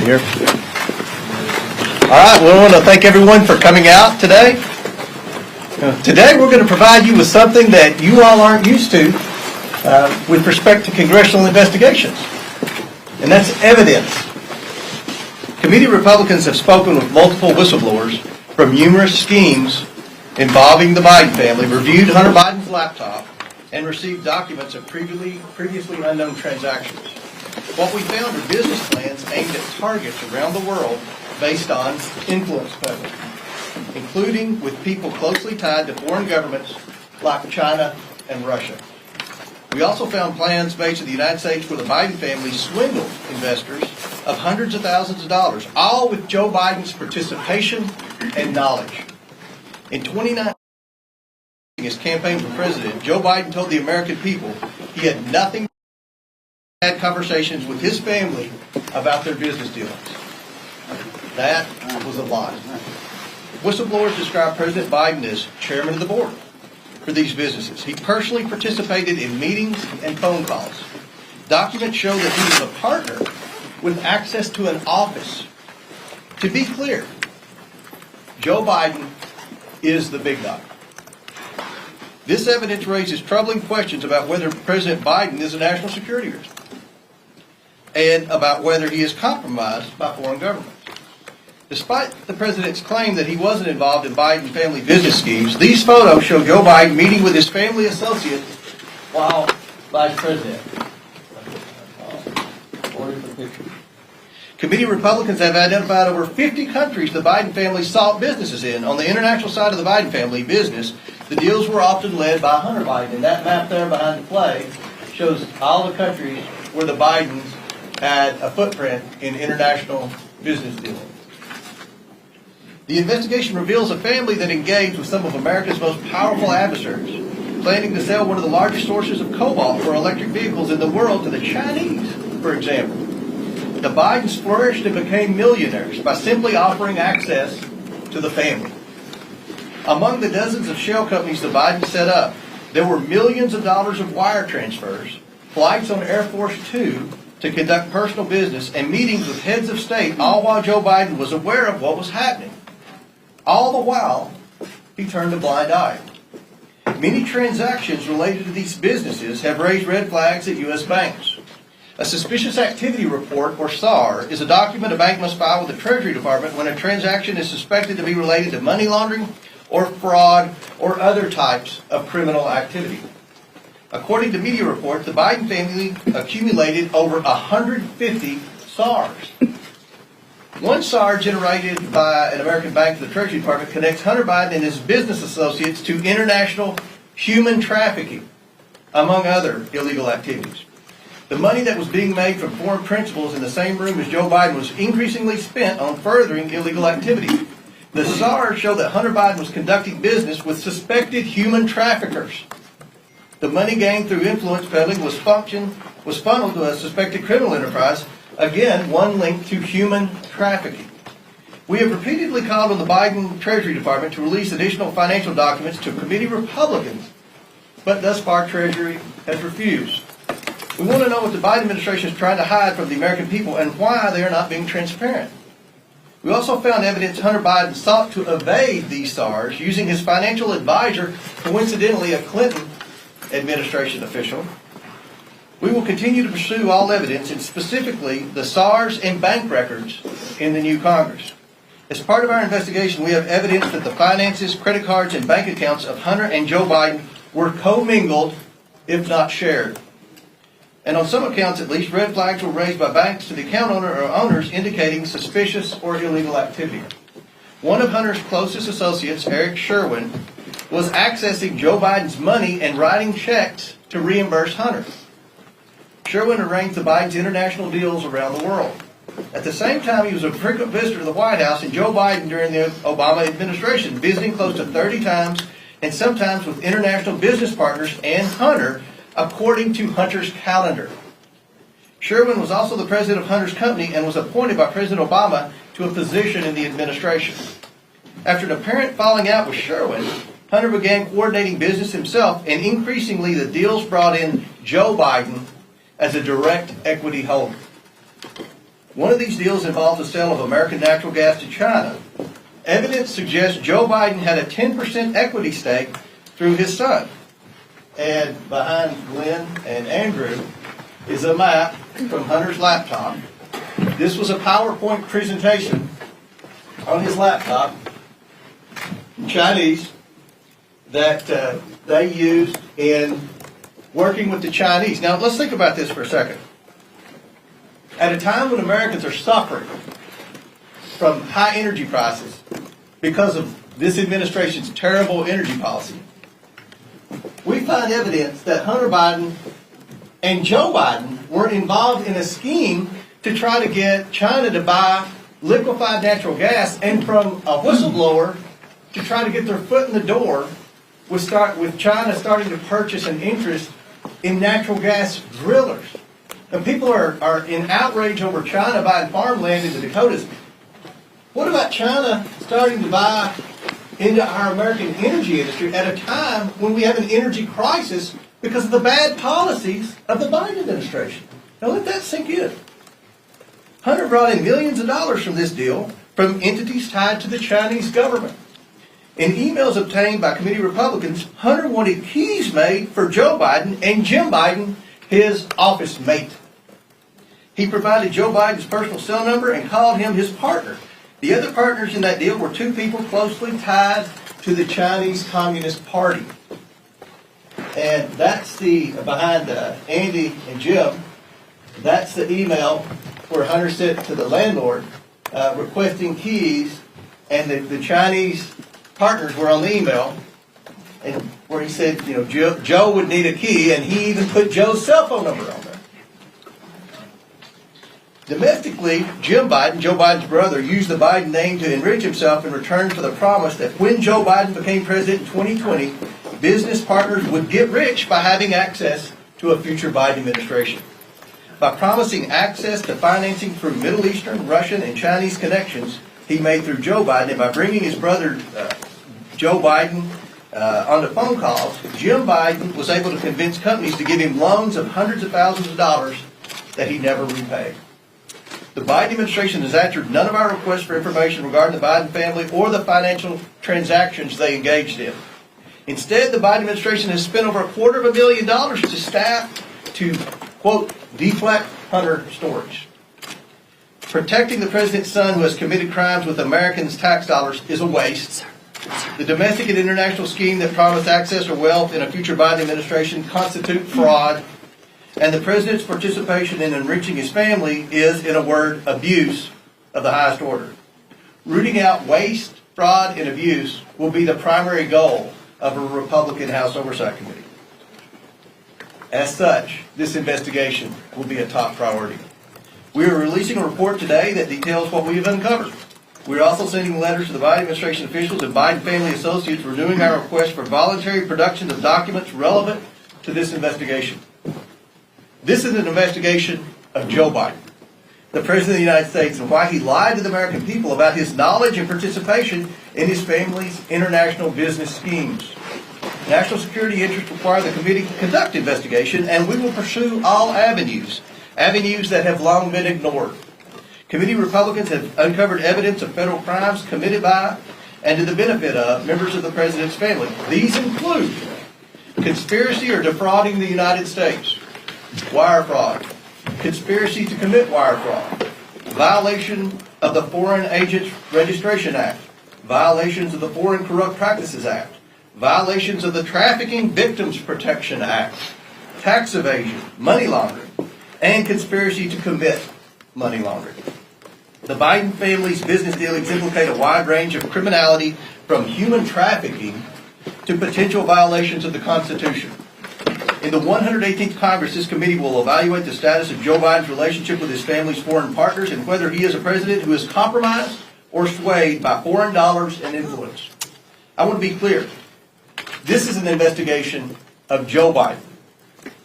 Here. All right, well, I want to thank everyone for coming out today. Today we're going to provide you with something that you all aren't used to with respect to congressional investigations, and that's evidence. Committee Republicans have spoken with multiple whistleblowers from numerous schemes involving the Biden family, reviewed Hunter Biden's laptop, and received documents of previously unknown transactions. What we found are business plans aimed at targets around the world based on influence peddling, including with people closely tied to foreign governments like China and Russia. We also found plans based in the United States where the Biden family swindled investors of hundreds of thousands of dollars, all with Joe Biden's participation and knowledge. In 2019, his campaign for president, Joe Biden told the American people he had nothing, had conversations with his family about their business dealings. That was a lie. Whistleblowers describe President Biden as chairman of the board for these businesses. He personally participated in meetings and phone calls. Documents show that he was a partner with access to an office. To be clear, Joe Biden is the big dog. This evidence raises troubling questions about whether President Biden is a national security risk and about whether he is compromised by foreign governments. Despite the president's claim that he wasn't involved in Biden family business schemes, these photos show Joe Biden meeting with his family associates while vice president. Committee Republicans have identified over 50 countries the Biden family sought businesses in. On the international side of the Biden family business, the deals were often led by Hunter Biden. And that map there behind the flag shows all the countries where the Bidens had a footprint in international business dealings. The investigation reveals a family that engaged with some of America's most powerful adversaries, planning to sell one of the largest sources of cobalt for electric vehicles in the world to the Chinese, for example. The Bidens flourished and became millionaires by simply offering access to the family. Among the dozens of shell companies the Bidens set up, there were millions of dollars of wire transfers, flights on Air Force Two to conduct personal business, and meetings with heads of state, all while Joe Biden was aware of what was happening. All the while, he turned a blind eye. Many transactions related to these businesses have raised red flags at U.S. banks. A suspicious activity report, or SAR, is a document a bank must file with the Treasury Department when a transaction is suspected to be related to money laundering or fraud or other types of criminal activity. According to media reports, the Biden family accumulated over 150 SARs. One SAR generated by an American bank to the Treasury Department connects Hunter Biden and his business associates to international human trafficking, among other illegal activities. The money that was being made from foreign principals in the same room as Joe Biden was increasingly spent on furthering illegal activity. The SARs show that Hunter Biden was conducting business with suspected human traffickers. The money gained through influence peddling was funneled to a suspected criminal enterprise. Again, one linked to human trafficking. We have repeatedly called on the Biden Treasury Department to release additional financial documents to committee Republicans, but thus far Treasury has refused. We want to know what the Biden administration is trying to hide from the American people and why they are not being transparent. We also found evidence Hunter Biden sought to evade these SARs using his financial advisor, coincidentally a Clinton administration official. We will continue to pursue all evidence, and specifically the SARs and bank records in the new Congress. As part of our investigation, we have evidence that the finances, credit cards, and bank accounts of Hunter and Joe Biden were commingled, if not shared. And on some accounts, at least, red flags were raised by banks to the account owner or owners indicating suspicious or illegal activity. One of Hunter's closest associates, Eric Sherwin, was accessing Joe Biden's money and writing checks to reimburse Hunter. Sherwin arranged the Biden's international deals around the world. At the same time, he was a frequent visitor to the White House and Joe Biden during the Obama administration, visiting close to 30 times and sometimes with international business partners and Hunter, according to Hunter's calendar. Sherwin was also the president of Hunter's company and was appointed by President Obama to a position in the administration. After an apparent falling out with Sherwin, Hunter began coordinating business himself, and increasingly the deals brought in Joe Biden as a direct equity holder. One of these deals involved the sale of American natural gas to China. Evidence suggests Joe Biden had a 10% equity stake through his son. And behind Glenn and Andrew is a map from Hunter's laptop. This was a PowerPoint presentation on his laptop in Chinese that they used in working with the Chinese. Now, let's think about this for a second. At a time when Americans are suffering from high energy prices because of this administration's terrible energy policy, we find evidence that Hunter Biden and Joe Biden were involved in a scheme to try to get China to buy liquefied natural gas, and from a whistleblower to try to get their foot in the door with China starting to purchase an interest in natural gas drillers. And people are in outrage over China buying farmland in the Dakotas. What about China starting to buy into our American energy industry at a time when we have an energy crisis because of the bad policies of the Biden administration? Now let that sink in. Hunter brought in millions of dollars from this deal from entities tied to the Chinese government. In emails obtained by committee Republicans, Hunter wanted keys made for Joe Biden and Jim Biden, his office mate. He provided Joe Biden's personal cell number and called him his partner. The other partners in that deal were two people closely tied to the Chinese Communist Party. And that's behind Andy and Jim, that's the email where Hunter sent to the landlord requesting keys, and the Chinese partners were on the email, and where he said, Joe would need a key, and he even put Joe's cell phone number on there. Domestically, Jim Biden, Joe Biden's brother, used the Biden name to enrich himself in return for the promise that when Joe Biden became president in 2020, business partners would get rich by having access to a future Biden administration. By promising access to financing through Middle Eastern, Russian, and Chinese connections he made through Joe Biden, and by bringing his brother Joe Biden on the phone calls, Jim Biden was able to convince companies to give him loans of hundreds of thousands of dollars that he never repaid. The Biden administration has answered none of our requests for information regarding the Biden family or the financial transactions they engaged in. Instead, the Biden administration has spent over $250,000 to staff to, quote, deflect Hunter storage. Protecting the president's son who has committed crimes with Americans' tax dollars is a waste. The domestic and international scheme that promised access or wealth in a future Biden administration constitute fraud. And the president's participation in enriching his family is, in a word, abuse of the highest order. Rooting out waste, fraud, and abuse will be the primary goal of a Republican House Oversight Committee. As such, this investigation will be a top priority. We are releasing a report today that details what we have uncovered. We are also sending letters to the Biden administration officials and Biden family associates renewing our request for voluntary production of documents relevant to this investigation. This is an investigation of Joe Biden, the President of the United States, and why he lied to the American people about his knowledge and participation in his family's international business schemes. National security interests require the committee to conduct investigation, and we will pursue all avenues that have long been ignored. Committee Republicans have uncovered evidence of federal crimes committed by and to the benefit of members of the President's family. These include conspiracy or defrauding the United States, wire fraud, conspiracy to commit wire fraud, violation of the Foreign Agents Registration Act, violations of the Foreign Corrupt Practices Act, violations of the Trafficking Victims Protection Act, tax evasion, money laundering, and conspiracy to commit money laundering. The Biden family's business dealings implicate a wide range of criminality, from human trafficking to potential violations of the Constitution. In the 118th Congress, this committee will evaluate the status of Joe Biden's relationship with his family's foreign partners and whether he is a president who is compromised or swayed by foreign dollars and influence. I want to be clear. This is an investigation of Joe Biden,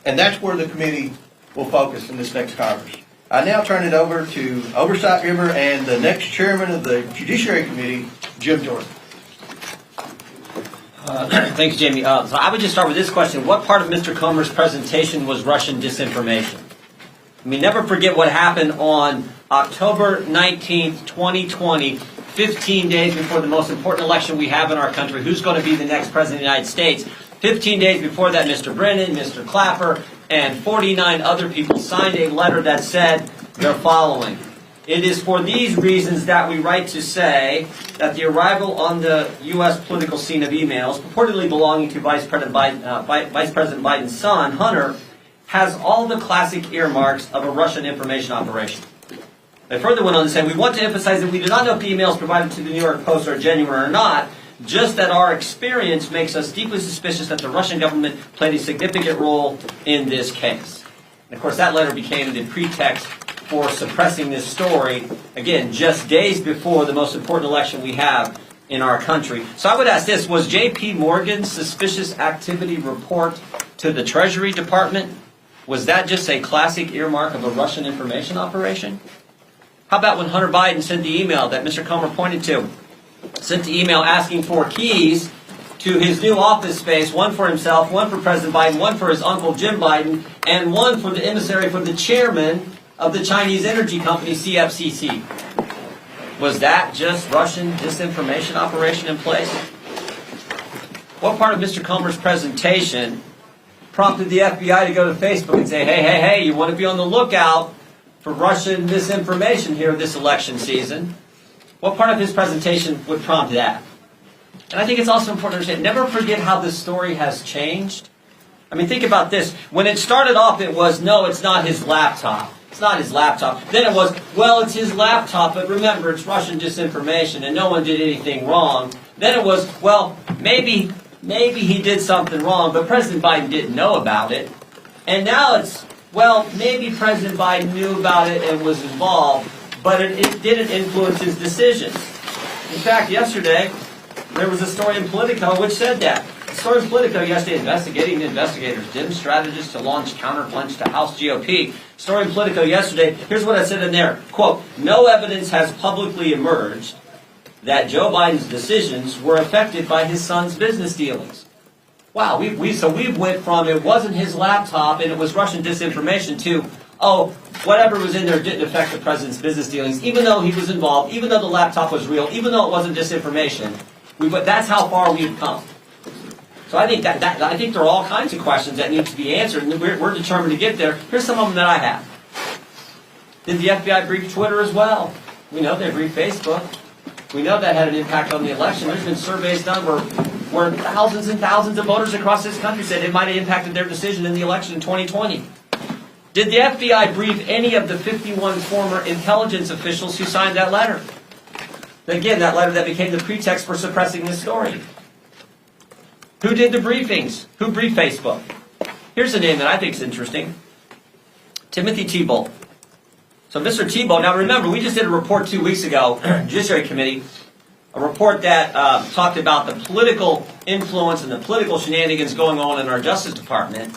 and that's where the committee will focus in this next Congress. I now turn it over to Oversight Member and the next chairman of the Judiciary Committee, Jim Jordan. Thanks, Jamie. So I would just start with this question. What part of Mr. Comer's presentation was Russian disinformation? I mean, never forget what happened on October 19th, 2020, 15 days before the most important election we have in our country. Who's going to be the next president of the United States? 15 days before that, Mr. Brennan, Mr. Clapper, and 49 other people signed a letter that said the following. It is for these reasons that we write to say that the arrival on the U.S. political scene of emails purportedly belonging to Vice President Biden's son, Hunter, has all the classic earmarks of a Russian information operation. They further went on to say, we want to emphasize that we do not know if the emails provided to the New York Post are genuine or not, just that our experience makes us deeply suspicious that the Russian government played a significant role in this case. And of course, that letter became the pretext for suppressing this story, again, just days before the most important election we have in our country. So I would ask this, was J.P. Morgan's suspicious activity report to the Treasury Department, was that just a classic earmark of a Russian information operation? How about when Hunter Biden sent the email that Mr. Comer pointed to? Sent the email asking for keys to his new office space, one for himself, one for President Biden, one for his uncle Jim Biden, and one for the emissary for the chairman of the Chinese energy company CFCC. Was that just Russian disinformation operation in place? What part of Mr. Comer's presentation prompted the FBI to go to Facebook and say, hey, you want to be on the lookout for Russian misinformation here this election season? What part of his presentation would prompt that? And I think it's also important to understand, never forget how this story has changed. I mean, think about this. When it started off, it was, no, it's not his laptop. It's not his laptop. Then it was, well, it's his laptop, but remember, it's Russian disinformation, and no one did anything wrong. Then it was, well, maybe he did something wrong, but President Biden didn't know about it. And now it's, well, maybe President Biden knew about it and was involved, but it didn't influence his decisions. In fact, yesterday, there was a story in Politico which said that. The story in Politico yesterday, investigating the investigators, dim strategists to launch counterpunch to House GOP. Story in Politico yesterday, here's what I said in there. Quote, no evidence has publicly emerged that Joe Biden's decisions were affected by his son's business dealings. Wow, so we've went from it wasn't his laptop and it was Russian disinformation to, oh, whatever was in there didn't affect the president's business dealings, even though he was involved, even though the laptop was real, even though it wasn't disinformation. That's how far we've come. So I think I think there are all kinds of questions that need to be answered, and we're determined to get there. Here's some of them that I have. Did the FBI brief Twitter as well? We know they briefed Facebook. We know that had an impact on the election. There's been surveys done where thousands and thousands of voters across this country said it might have impacted their decision in the election in 2020. Did the FBI brief any of the 51 former intelligence officials who signed that letter? Again, that letter that became the pretext for suppressing this story. Who did the briefings? Who briefed Facebook? Here's a name that I think is interesting. Timothy Thibault. So Mr. Thibault, now remember, we just did a report 2 weeks ago, Judiciary Committee, a report that talked about the political influence and the political shenanigans going on in our Justice Department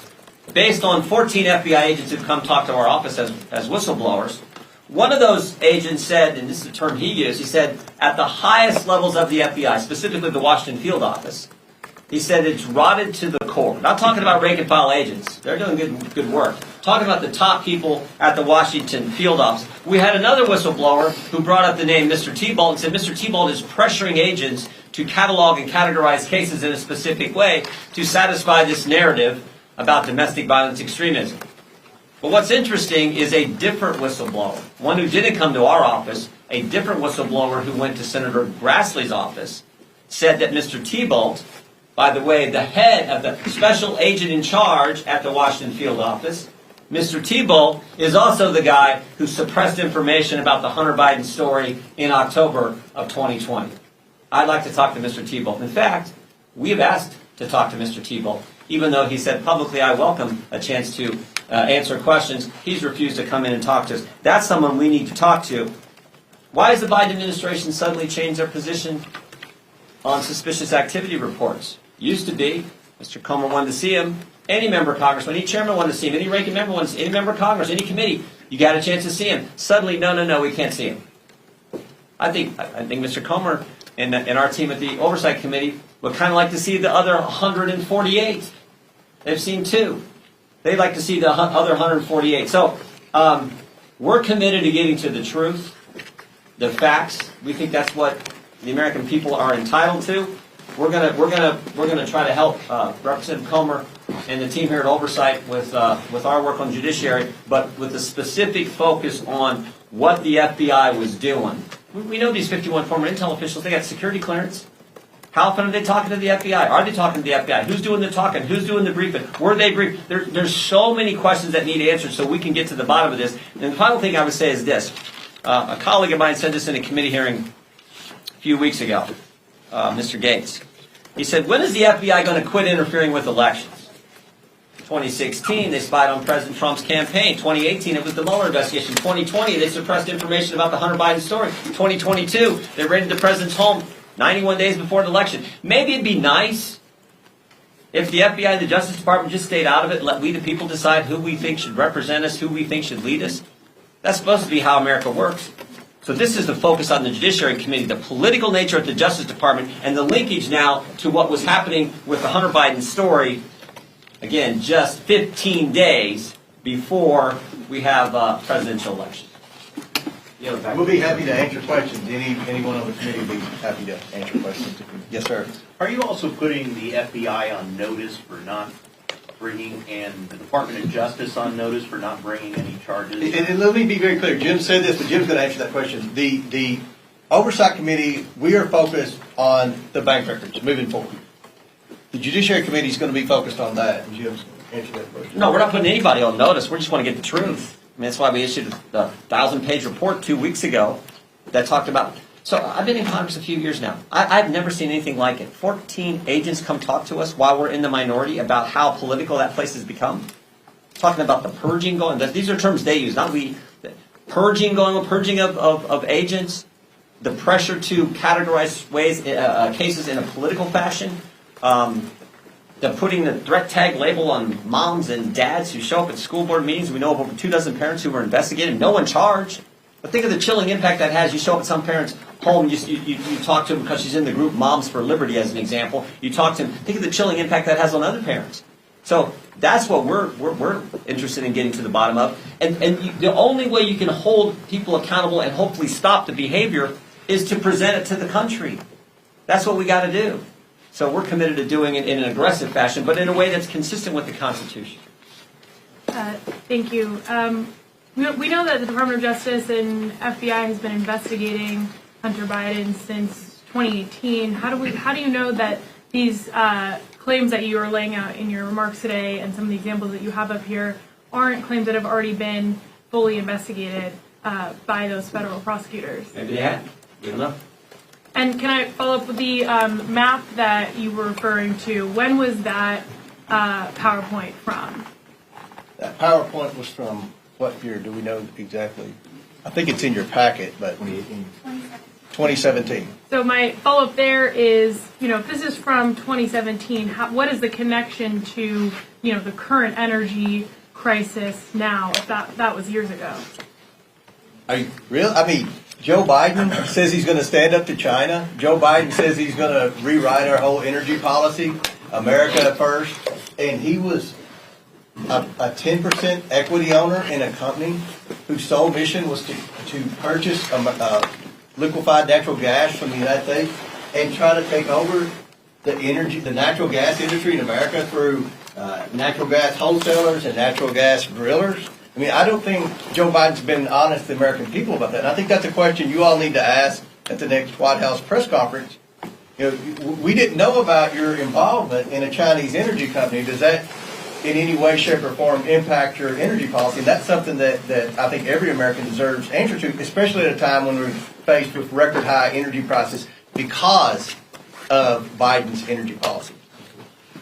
based on 14 FBI agents who've come talk to our office as whistleblowers. One of those agents said, and this is the term he used, he said, at the highest levels of the FBI, specifically the Washington field office, he said it's rotted to the core. Not talking about rank and file agents. They're doing good work. Talking about the top people at the Washington field office. We had another whistleblower who brought up the name Mr. Thibault and said Mr. Thibault is pressuring agents to catalog and categorize cases in a specific way to satisfy this narrative about domestic violence extremism. But what's interesting is a different whistleblower, one who didn't come to our office, a different whistleblower who went to Senator Grassley's office, said that Mr. Thibault, by the way, the head of the special agent in charge at the Washington field office, Mr. Thibault is also the guy who suppressed information about the Hunter Biden story in October of 2020. I'd like to talk to Mr. Thibault. In fact, we've asked to talk to Mr. Thibault. Even though he said publicly, I welcome a chance to answer questions, he's refused to come in and talk to us. That's someone we need to talk to. Why has the Biden administration suddenly changed their position on suspicious activity reports? Used to be, Mr. Comer wanted to see him, any member of Congress, any chairman wanted to see him, any ranking member wanted to see him, any member of Congress, any committee, you got a chance to see him. Suddenly, no, we can't see him. I think Mr. Comer and our team at the Oversight Committee would kind of like to see the other 148. They've seen two. They'd like to see the other 148. So We're committed to getting to the truth, the facts. We think that's what the American people are entitled to. We're gonna try to help Representative Comer and the team here at Oversight with our work on judiciary, but with a specific focus on what the FBI was doing. We know these 51 former intel officials. They got security clearance. How often are they talking to the FBI? Are they talking to the FBI? Who's doing the talking? Who's doing the briefing? Were they briefed? There's so many questions that need answered so we can get to the bottom of this. And the final thing I would say is this. A colleague of mine said this in a committee hearing a few weeks ago, Mr. Gates. He said, when is the FBI going to quit interfering with elections? 2016, they spied on President Trump's campaign. 2018, it was the Mueller investigation. 2020, they suppressed information about the Hunter Biden story. 2022, they raided the president's home 91 days before the election. Maybe it'd be nice if the FBI and the Justice Department just stayed out of it and let we the people decide who we think should represent us, who we think should lead us. That's supposed to be how America works. So this is the focus on the Judiciary Committee, the political nature of the Justice Department, and the linkage now to what was happening with the Hunter Biden story. Again, just 15 days before we have presidential elections. We'll be happy to answer questions. Anyone on the committee will be happy to answer questions. Yes, sir. Are you also putting the FBI on notice for not bringing, and the Department of Justice on notice for not bringing any charges? And let me be very clear. Jim said this, but Jim's going to answer that question. The Oversight Committee, we are focused on the bank records moving forward. The Judiciary Committee is going to be focused on that. And Jim's answer that question. No, we're not putting anybody on notice. We just want to get the truth. I mean, that's why we issued the 1,000-page report 2 weeks ago that talked about. So I've been in Congress a few years now. I've never seen anything like it. 14 agents come talk to us while we're in the minority about how political that place has become. Talking about the purging going. These are terms they use, not we. Purging going on, purging of agents. The pressure to categorize cases in a political fashion. The putting the threat tag label on moms and dads who show up at school board meetings. We know of over 24 parents who were investigated, no one charged. But think of the chilling impact that has. You show up at some parent's home, you talk to them because she's in the group Moms for Liberty, as an example. You talk to them. Think of the chilling impact that has on other parents. So that's what we're interested in getting to the bottom of. And the only way you can hold people accountable and hopefully stop the behavior is to present it to the country. That's what we got to do. So we're committed to doing it in an aggressive fashion, but in a way that's consistent with the Constitution. Thank you. We know that the Department of Justice and FBI has been investigating Hunter Biden since 2018. How do you know that these claims that you are laying out in your remarks today and some of the examples that you have up here aren't claims that have already been fully investigated by those federal prosecutors? Maybe they have. We don't know. And can I follow up with the map that you were referring to? When was that PowerPoint from? That PowerPoint was from what year? Do we know exactly? I think it's in your packet, but in 2017. So my follow-up there is, if this is from 2017, what is the connection to, the current energy crisis now, if that was years ago? Are you real? I mean, Joe Biden says he's going to stand up to China. Joe Biden says he's going to rewrite our whole energy policy, America first. And he was a 10% equity owner in a company whose sole mission was to purchase liquefied natural gas from the United States and try to take over the natural gas industry in America through natural gas wholesalers and natural gas drillers. I mean, I don't think Joe Biden's been honest to the American people about that. And I think that's a question you all need to ask at the next White House press conference. We didn't know about your involvement in a Chinese energy company. Does that in any way, shape, or form impact your energy policy? And that's something that I think every American deserves answer to, especially at a time when we're faced with record high energy prices because of Biden's energy policy.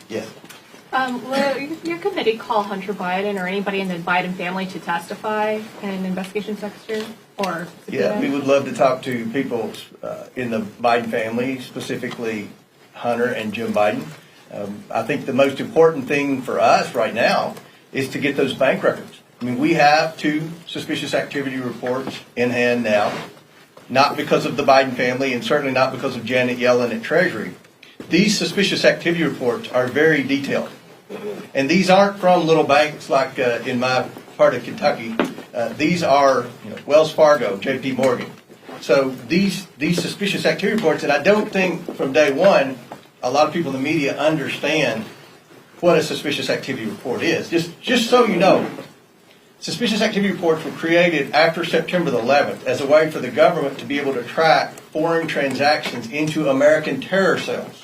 Yes. Will your committee call Hunter Biden or anybody in the Biden family to testify in an investigation, Secretary? Or yeah, we would love to talk to people in the Biden family, specifically Hunter and Jim Biden. I think the most important thing for us right now is to get those bank records. I mean, we have 2 suspicious activity reports in hand now, not because of the Biden family and certainly not because of Janet Yellen at Treasury. These suspicious activity reports are very detailed. And these aren't from little banks like in my part of Kentucky. These are Wells Fargo, J.P. Morgan. So these suspicious activity reports, and I don't think from day one a lot of people in the media understand what a suspicious activity report is. Just so you know, suspicious activity reports were created after September the 11th as a way for the government to be able to track foreign transactions into American terror cells.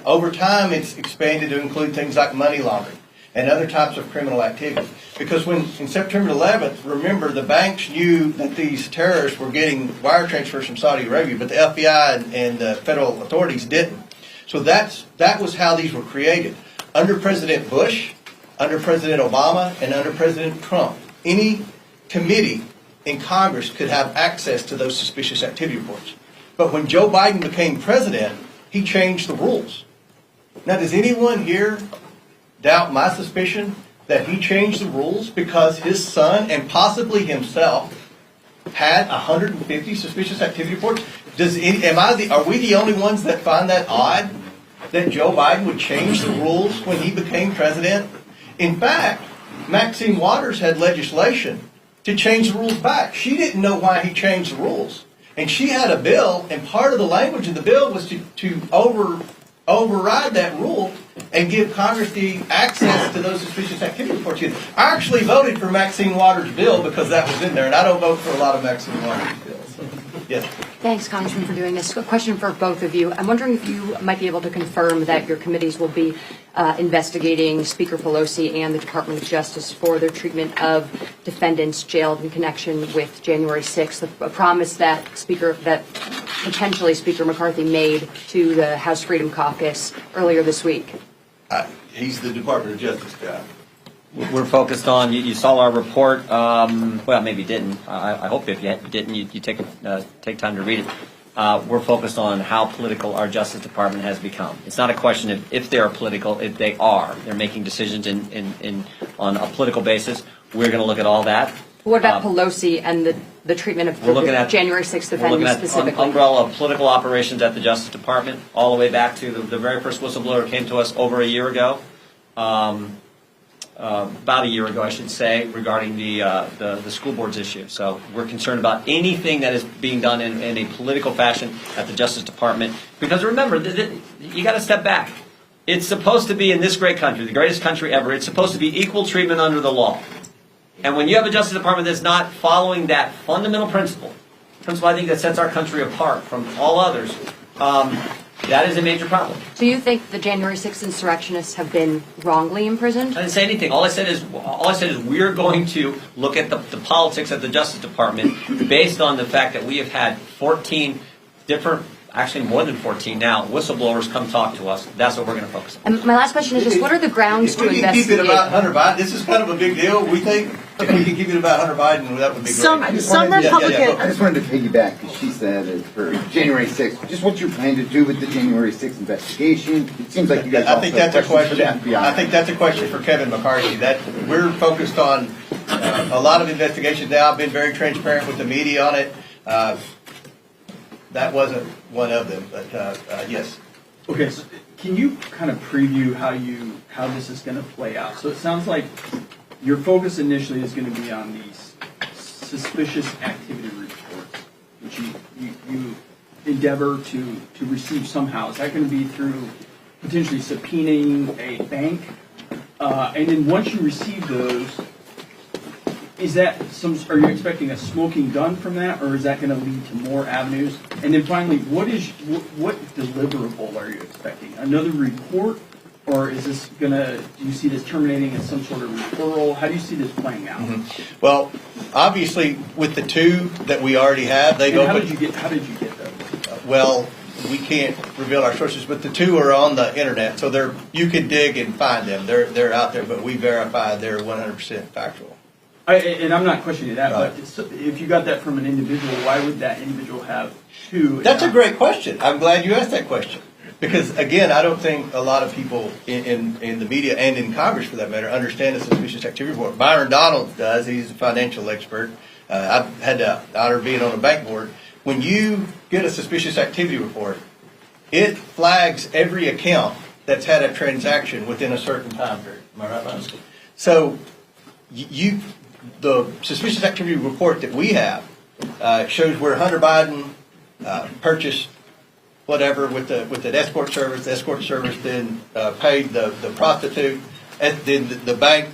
Over time, it's expanded to include things like money laundering and other types of criminal activity. Because when, in September 11th, remember, the banks knew that these terrorists were getting wire transfers from Saudi Arabia, but the FBI and the federal authorities didn't. So that was how these were created. Under President Bush, under President Obama, and under President Trump, any committee in Congress could have access to those suspicious activity reports. But when Joe Biden became president, he changed the rules. Now, does anyone here doubt my suspicion that he changed the rules because his son and possibly himself had 150 suspicious activity reports? Are we the only ones that find that odd that Joe Biden would change the rules when he became president? In fact, Maxine Waters had legislation to change the rules back. She didn't know why he changed the rules. And she had a bill, and part of the language in the bill was to override that rule and give Congress the access to those suspicious activity reports. I actually voted for Maxine Waters' bill because that was in there, and I don't vote for a lot of Maxine Waters' bills. Yes. Thanks, Congressman, for doing this. A question for both of you. I'm wondering if you might be able to confirm that your committees will be investigating Speaker Pelosi and the Department of Justice for their treatment of defendants jailed in connection with January 6th, a promise that potentially Speaker McCarthy made to the House Freedom Caucus earlier this week. He's the Department of Justice guy. We're focused on, you saw our report, well, maybe you didn't. I hope if you didn't, you take time to read it. We're focused on how political our Justice Department has become. It's not a question of if they're political, if they are. They're making decisions on a political basis. We're going to look at all that. What about Pelosi and the treatment of the January 6th defendants specifically? We're looking at umbrella of political operations at the Justice Department, all the way back to the very first whistleblower came to us over a year ago. About a year ago, I should say, regarding the school boards issue. So we're concerned about anything that is being done in a political fashion at the Justice Department. Because remember, you got to step back. It's supposed to be, in this great country, the greatest country ever, it's supposed to be equal treatment under the law. And when you have a Justice Department that's not following that fundamental principle I think that sets our country apart from all others, that is a major problem. So you think the January 6th insurrectionists have been wrongly imprisoned? I didn't say anything. All I said is we're going to look at the politics at the Justice Department based on the fact that we have had 14 different, actually more than 14 now, whistleblowers come talk to us. That's what we're going to focus on. And my last question is just what are the grounds to investigate? If we can keep it about Hunter Biden, this is kind of a big deal, we think. If we can keep it about Hunter Biden, that would be great. I just wanted to piggyback because she said that for January 6th, just what you're planning to do with the January 6th investigation. It seems like you guys I think that's a question. For the FBI. I think that's a question for Kevin McCarthy. That we're focused on a lot of investigations now. I've been very transparent with the media on it. That wasn't one of them, but yes. Okay, so can you kind of preview how this is going to play out? So it sounds like your focus initially is going to be on these suspicious activity reports, which you endeavor to receive somehow. Is that going to be through potentially subpoenaing a bank? And then once you receive those, are you expecting a smoking gun from that, or is that going to lead to more avenues? And then finally, what deliverable are you expecting? Another report? Or is this do you see this terminating as some sort of referral? How do you see this playing out? Mm-hmm. Well, obviously, with the two that we already have, they've opened. How did you get those? Well, we can't reveal our sources, but the two are on the internet, so you can dig and find them. They're out there, but we verify they're 100% factual. And I'm not questioning that, right. But if you got that from an individual, why would that individual have two? That's a great question. I'm glad you asked that question. Because, again, I don't think a lot of people in the media and in Congress, for that matter, understand the suspicious activity report. Byron Donalds does. He's a financial expert. I've had the honor of being on a bank board. When you get a suspicious activity report, it flags every account that's had a transaction within a certain time period. Am I right, Byron? So the suspicious activity report that we have shows where Hunter Biden purchased whatever with an escort service. The escort service then paid the prostitute. And then the bank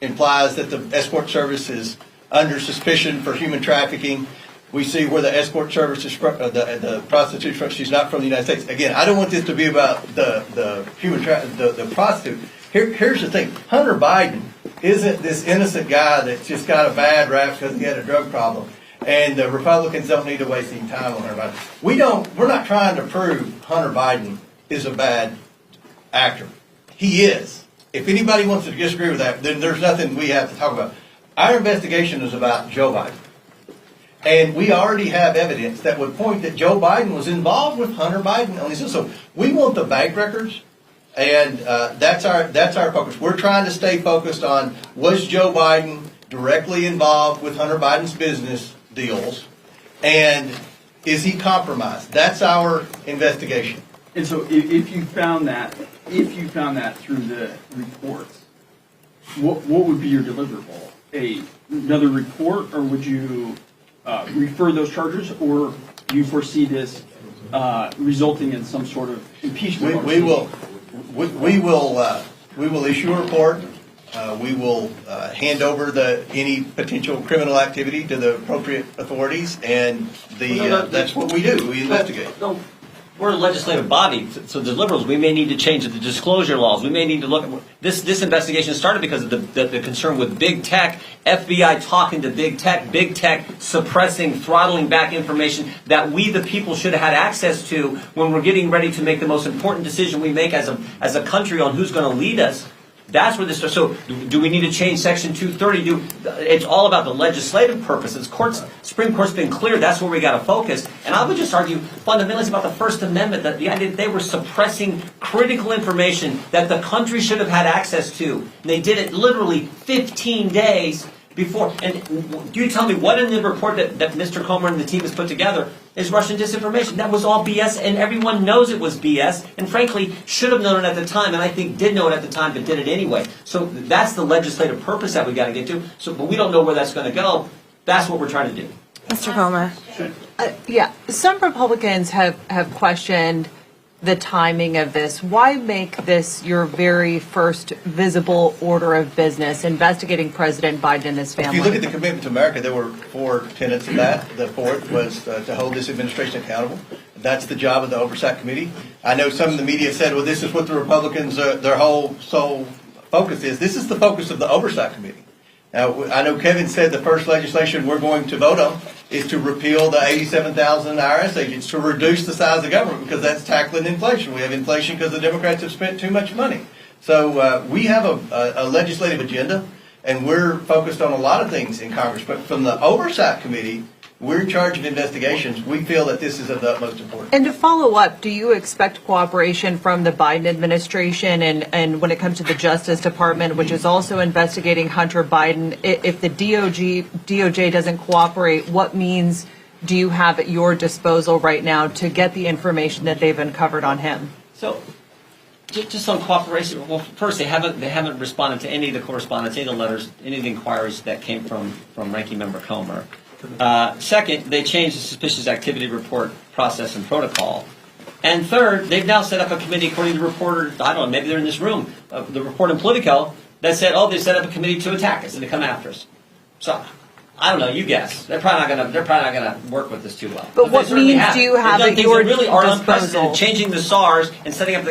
implies that the escort service is under suspicion for human trafficking. We see where the escort service is the prostitute. She's not from the United States. Again, I don't want this to be about the the prostitute. Here's the thing: Hunter Biden isn't this innocent guy that's just got a bad rap because he had a drug problem. And the Republicans don't need to waste any time on Hunter Biden. We're not trying to prove Hunter Biden is a bad actor. He is. If anybody wants to disagree with that, then there's nothing we have to talk about. Our investigation is about Joe Biden. And we already have evidence that would point that Joe Biden was involved with Hunter Biden on this. So we want the bank records, and that's our focus. We're trying to stay focused on, was Joe Biden directly involved with Hunter Biden's business deals, and is he compromised? That's our investigation. And so if you found that through the reports, what would be your deliverable? Another report, or would you refer those charges, or do you foresee this resulting in some sort of impeachment? We will issue a report. We will hand over any potential criminal activity to the appropriate authorities, and that's what we do. We investigate. No, we're a legislative body, so the liberals, we may need to change the disclosure laws. We may need to look at this investigation started because of the concern with big tech, FBI talking to big tech suppressing, throttling back information that we, the people, should have had access to when we're getting ready to make the most important decision we make as a country on who's going to lead us. That's where this starts. So do we need to change Section 230? It's all about the legislative purposes. Supreme Court's been clear. That's where we got to focus. And I would just argue fundamentally it's about the First Amendment, that the idea that they were suppressing critical information that the country should have had access to. And they did it literally 15 days before. And you tell me what in the report that Mr. Comer and the team has put together is Russian disinformation. That was all BS, and everyone knows it was BS, and frankly, should have known it at the time, and I think did know it at the time, but did it anyway. So that's the legislative purpose that we got to get to. But we don't know where that's going to go. That's what we're trying to do. Mr. Comer. Yeah, some Republicans have questioned the timing of this. Why make this your very first visible order of business, investigating President Biden and his family? If you look at the commitment to America, there were 4 tenets of that. The fourth was to hold this administration accountable. That's the job of the Oversight Committee. I know some of the media said, well, this is what the Republicans, their whole sole focus is. This is the focus of the Oversight Committee. Now, I know Kevin said the first legislation we're going to vote on is to repeal the 87,000 IRS agents, to reduce the size of government, because that's tackling inflation. We have inflation because the Democrats have spent too much money. So we have a legislative agenda, and we're focused on a lot of things in Congress. But from the Oversight Committee, we're in charge of investigations. We feel that this is of the utmost importance. And to follow up, do you expect cooperation from the Biden administration and when it comes to the Justice Department, which is also investigating Hunter Biden? If the DOJ doesn't cooperate, what means do you have at your disposal right now to get the information that they've uncovered on him? So just on cooperation, well, first, they haven't responded to any of the correspondence, any of the letters, any of the inquiries that came from Ranking Member Comer. Second, they changed the suspicious activity report process and protocol. And third, they've now set up a committee, according to reporters, I don't know, maybe they're in this room, the report in Politico, that said, oh, they set up a committee to attack us and to come after us. So, I don't know, you guess. They're probably not going to work with this too well. But what means do you have at your really are disposal? unprecedented, changing the SARS and setting up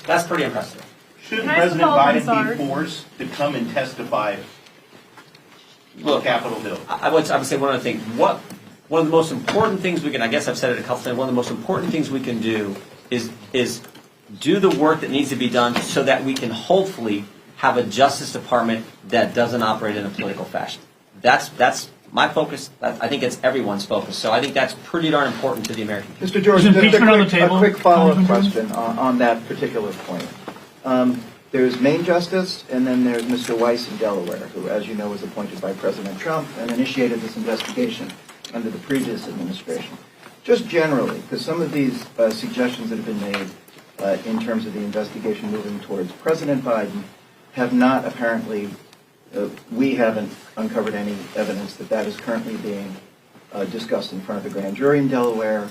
that's pretty impressive. Should Can I President follow on Biden SARS? be forced to come and testify on Capitol Hill? I would say one other thing. One of the most important things we can, I guess I've said it a couple times, one of the most important things we can do is do the work that needs to be done so that we can hopefully have a Justice Department that doesn't operate in a political fashion. That's my focus. I think it's everyone's focus. So I think that's pretty darn important to the American people. Mr. George, just a quick follow-up Congressman question on that particular point. There's Maine Justice, and then there's Mr. Weiss in Delaware, who, as you know, was appointed by President Trump and initiated this investigation under the previous administration. Just generally, because some of these suggestions that have been made in terms of the investigation moving towards President Biden have not apparently We haven't uncovered any evidence that that is currently being discussed in front of the grand jury in Delaware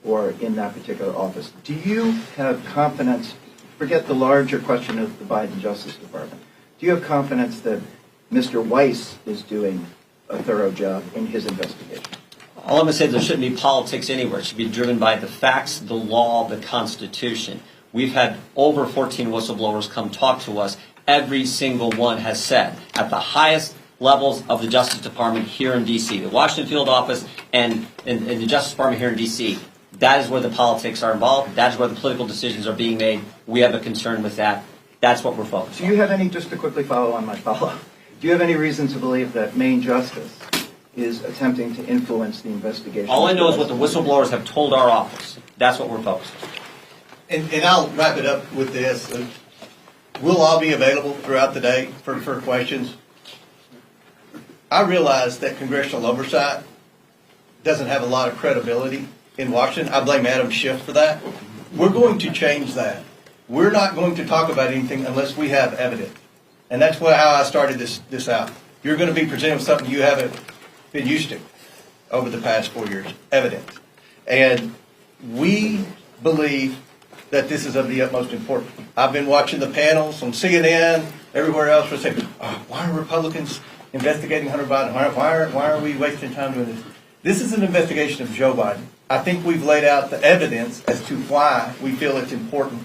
or in that particular office. Do you have confidence, forget the larger question of the Biden Justice Department, do you have confidence that Mr. Weiss is doing a thorough job in his investigation? All I'm going to say is there shouldn't be politics anywhere. It should be driven by the facts, the law, the Constitution. We've had over 14 whistleblowers come talk to us. Every single one has said, at the highest levels of the Justice Department here in D.C., the Washington field office and the Justice Department here in D.C., that is where the politics are involved. That is where the political decisions are being made. We have a concern with that. That's what we're focused on. Do you have any, just to quickly follow on my follow-up, do you have any reason to believe that Maine Justice is attempting to influence the investigation? All I know is what the whistleblowers have told our office. That's what we're focused on. And I'll wrap it up with this. We'll all be available throughout the day for questions. I realize that congressional oversight doesn't have a lot of credibility in Washington. I blame Adam Schiff for that. We're going to change that. We're not going to talk about anything unless we have evidence. And that's how I started this out. You're going to be presented with something you haven't been used to over the past 4 years, evidence. And we believe that this is of the utmost importance. I've been watching the panels on CNN, everywhere else, for saying, why are Republicans investigating Hunter Biden? Why are we wasting time doing this? This is an investigation of Joe Biden. I think we've laid out the evidence as to why we feel it's important.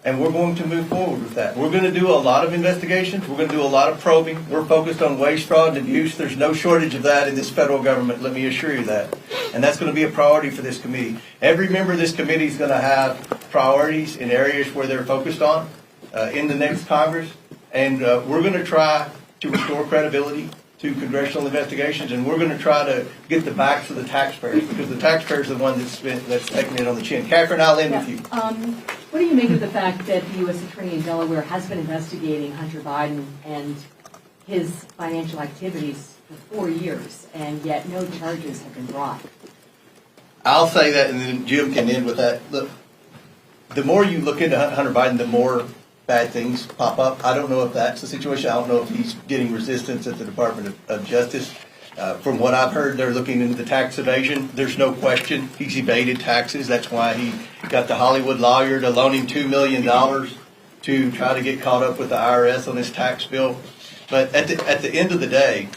And we're going to move forward with that. We're going to do a lot of investigations. We're going to do a lot of probing. We're focused on waste, fraud, and abuse. There's no shortage of that in this federal government, let me assure you that. And that's going to be a priority for this committee. Every member of this committee is going to have priorities in areas where they're focused on in the next Congress. And we're going to try to restore credibility to congressional investigations, and we're going to try to get the backs of the taxpayers, because the taxpayers are the one that's taking it on the chin. Catherine, I'll end with you. What do you make of the fact that the U.S. Attorney in Delaware has been investigating Hunter Biden and his financial activities for 4 years, and yet no charges have been brought? I'll say that, and then Jim can end with that. Look, the more you look into Hunter Biden, the more bad things pop up. I don't know if that's the situation. I don't know if he's getting resistance at the Department of Justice. From what I've heard, they're looking into the tax evasion. There's no question he's evaded taxes. That's why he got the Hollywood lawyer to loan him $2 million to try to get caught up with the IRS on his tax bill. But at the end of the day,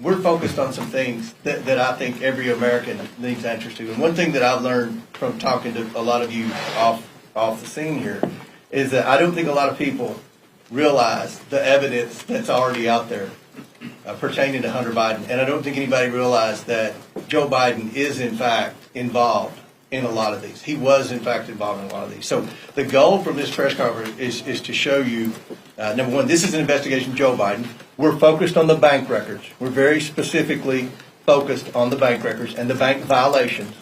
we're focused on some things that I think every American needs answers to. And one thing that I've learned from talking to a lot of you off the scene here is that I don't think a lot of people realize the evidence that's already out there pertaining to Hunter Biden. And I don't think anybody realized that Joe Biden is, in fact, involved in a lot of these. He was, in fact, involved in a lot of these. So the goal from this press conference is to show you, number one, this is an investigation of Joe Biden. We're focused on the bank records. We're very specifically focused on the bank records and the bank violations.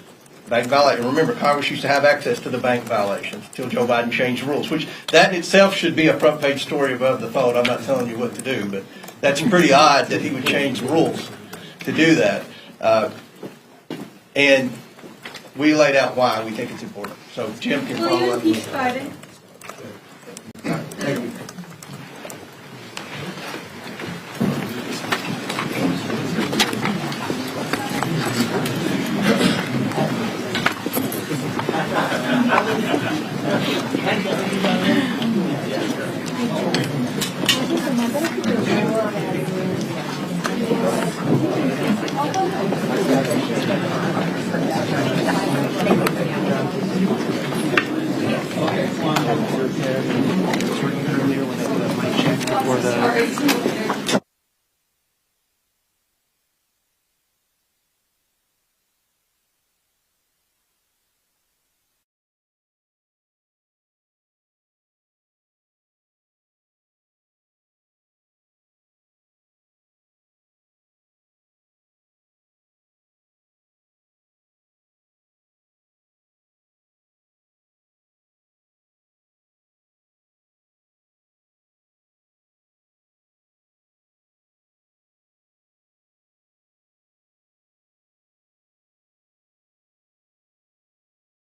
Remember, Congress used to have access to the bank violations until Joe Biden changed the rules, which that in itself should be a front page story above the fold. I'm not telling you what to do, but that's pretty odd that he would change the rules to do that. And we laid out why we think it's important. So Jim can follow up. Will you impeach Biden? Thank you. Earlier when I did my check for the